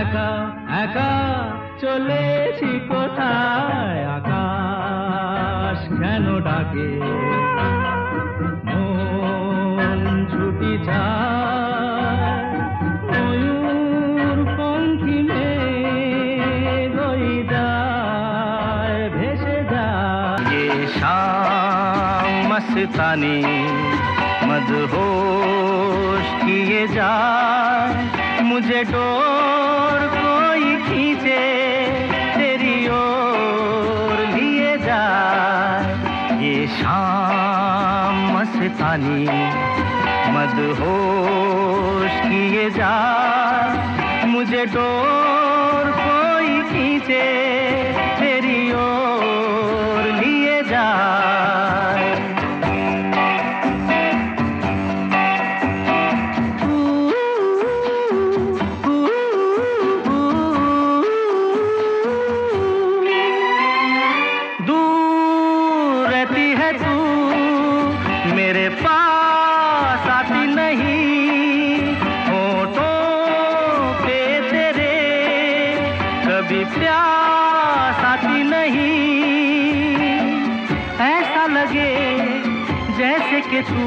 একা একা চলেছি কোথায়, আকাশ কেন ডাকে, মন ছুটি যায় ময়ূর পঙ্খী মেঘ হয়ে যায়, ভেসে যায়। ये शाम मस्तानी मदहोश किए जाए, मुझे डोर कोई खींचे तेरी ओर लिए जाए। ये शाम मस्तानी मदहोश किए जाए, मुझे डोर कोई खींचे तेरी ओर लिए जाए। मेरे पास आती नहीं, होठों पे तेरे कभी प्यास आती नहीं। ऐसा लगे जैसे कि तू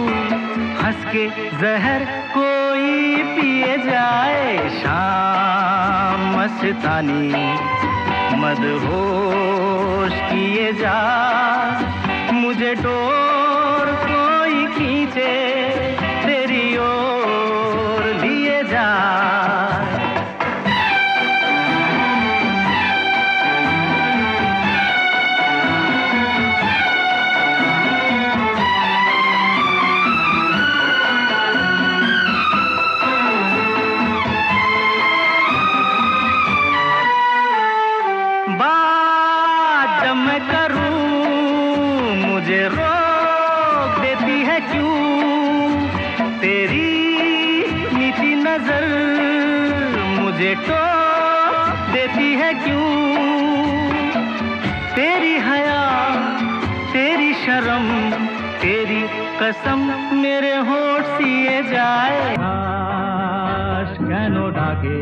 हंस के जहर कोई पिए जाए। शाम मस्तानी मदहोश किए जा, मुझे डोर कोई खींचे तेरी ओर लिए जा। बात जब मैं करूं मुझे रोक देती है क्यों, तेरी मीठी नजर मुझे टोक देती है क्यों। तेरी हया तेरी शर्म तेरी कसम मेरे होठ सिए जाए। आकाश কেন ডাকে